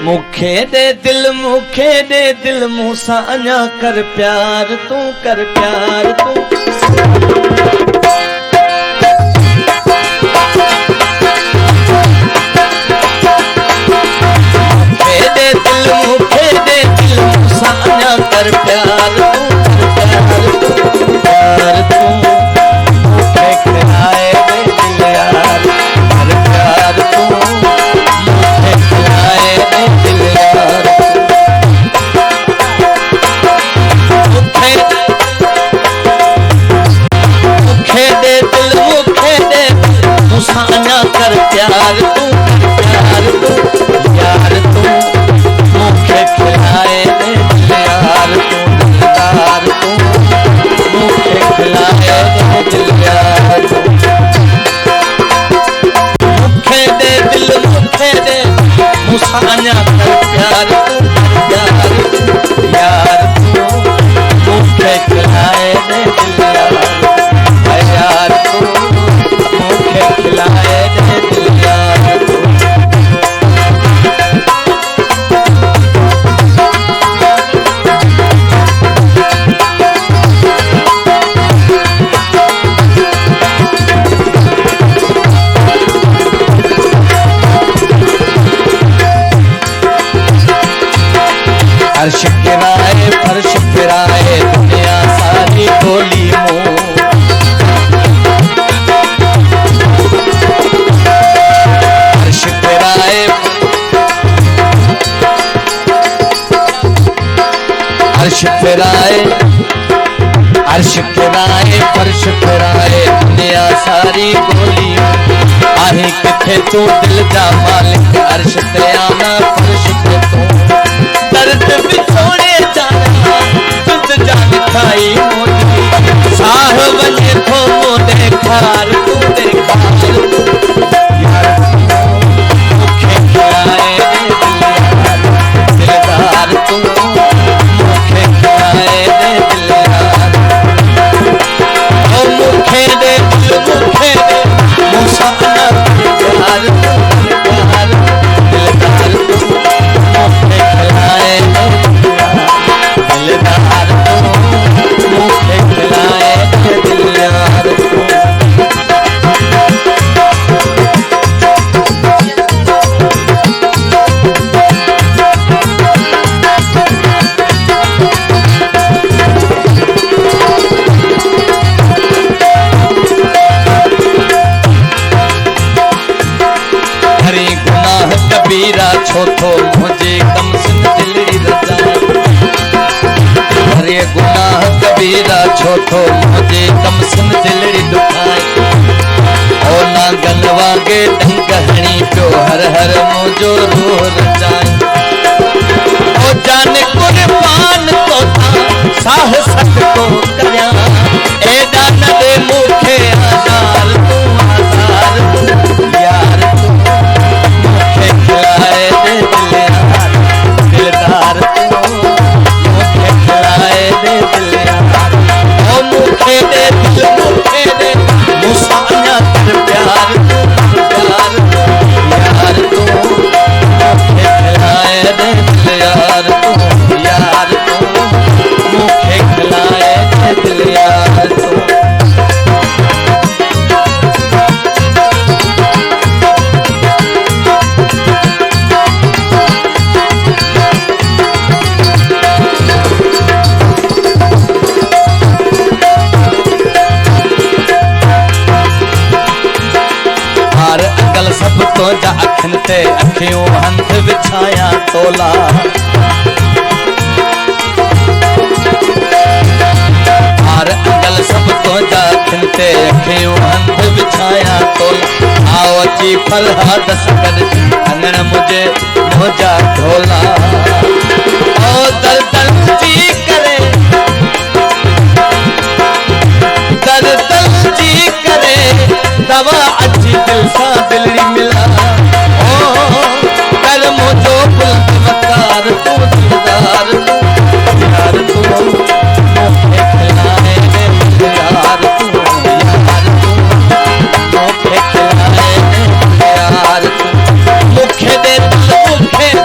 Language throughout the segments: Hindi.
मुखे दे दिल मूसा अञा कर प्यार तू कर प्यार तू। मुखे दे दिल मूसा अञा कर प्यार तू प्यार तू मुखे खिलाए दे दिल यार कर प्यार तू मुखे खिलाए दे दिल यार मुखे दे दिल मूसा अञा कर प्यार तू यार तू मुखे खिलाए दे दिल यार तू दिलदार तू मुखे खिलाए दे दिल यार तू मुखे दे दिल मूसा अञा कर प्यार तू यार तू मुखे खिलाए दे दिल यार तू मुखे खिलाए दे दिल यार तू। अर्श गिराए फर्श फिराए दुनिया सारी बोली मुँह अर्श गिराए फर्श फिराए फर्श फिराए दुनिया सारी बोली आहे किथे तू दिल जा मालिक अर्श ते आना फर्श ते तू दर्द बिछोड़े जाना तुझ जान खाई मोटी साह वने थो मोदे खार तू देखार यार मुखे खिलाए दे दिल यार दिलदार तू मुखे खिलाए दे दिल यार ओ मुखे दे मूसा यार यार दिलदार तू मुखे खिलाए दिलदार तू मुखे खिलाए दिल यार तू। हरे गुनाह कबीरा छोथो मुझे कम सुन दिलड़ी रजाए हरे गुनाह कबीरा छोथो मुझे कम सुन दिलड़ी दुखाए ओ ना गलवागे ढंग हणी पियो हर हर मुझो रो रजाए ओ जाने कुर्बान तो था साह सक को करया एडा न दे मुखे आजार तू यार तू मुखे खिलाए दे दिल यार दिलदार तू मुखे खिलाए दे दिल यार ओ मुखे दे मूसा अञा कर प्यार तू यार तू मुखे खिलाए दे दिल यार तू मुखे खिलाए दे दिल यार तू। सब तो जा अखन ते अखियों हंध विछाया तोला हार अंगल सब तो जा अखन ते अखियों हंध विछाया तोला आओ जी फरहाद सकद अंगण मुझे मोजा ढोला ओ दल दल जी करे दल दल जी करे दवा अच्छी दिल सा दिलड़ी मिला ओ कर मुझो बुलंद वकार तू दिलदार तू यार तू मुखे खिलाए दे दिल यार तू मुखे खिलाए दे दिल यार तू मुखे दे दिल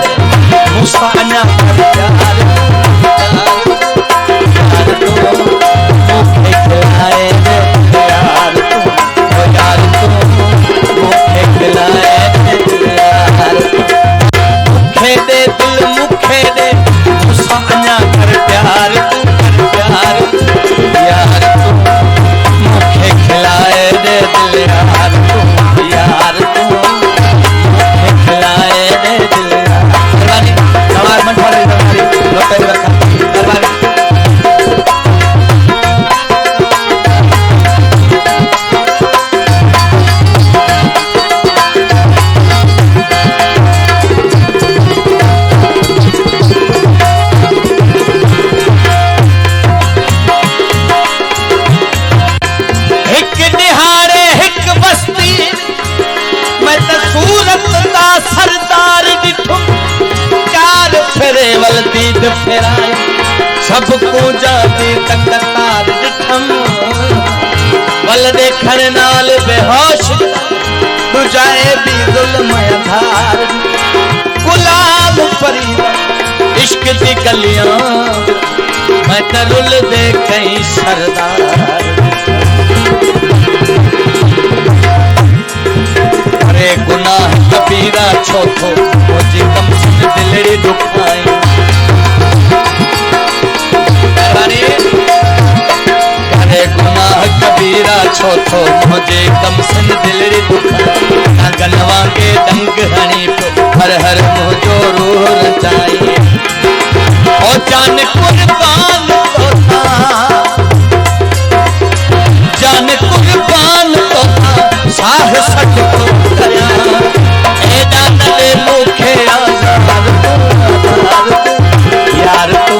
सबको जाती तकतार दिठम वल देखण नाल बेहोश बुझाए भी जुल्म आधार गुलाम परी इश्क दी गलियां मैं तरुल दे कई सरदार अरे गुनाह कबीरा छोथो मुझे कम सुन दिलड़ी दुखाई अरे गुनाह कबीरा छोथो मुझे कम सुन दिलड़ी दुखाई गनवा के डंग हणी पे हर हर मुझो रूह रचाई ओ जान कुर्बान तो था जान कुर्बान तो था साह सच तो गया ए दादले मुखे आजार यार तू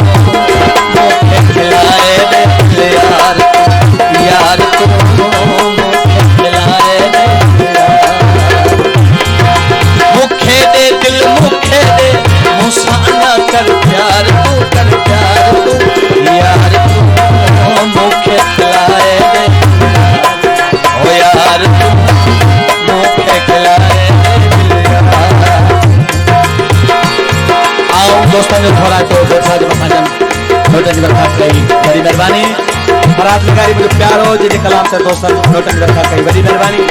मुखे खिलाए दे यार तू मुखे खिलाए दे मुखे दे दिल मुखे दे मुसाना कर प्यार तू यार तू मुखे खिलाए दे ओ यार तू मुखे खिलाए दे आओ दोस्तों जो थोड़ा तो बैठा जो बखाजम नोटन बरखा कई बड़ी मेहरबानी बारात निकारी मुझे प्यार हो जिन्हें कलाम से दोस्तों नोटन बरखा कई बड़ी मेहरबानी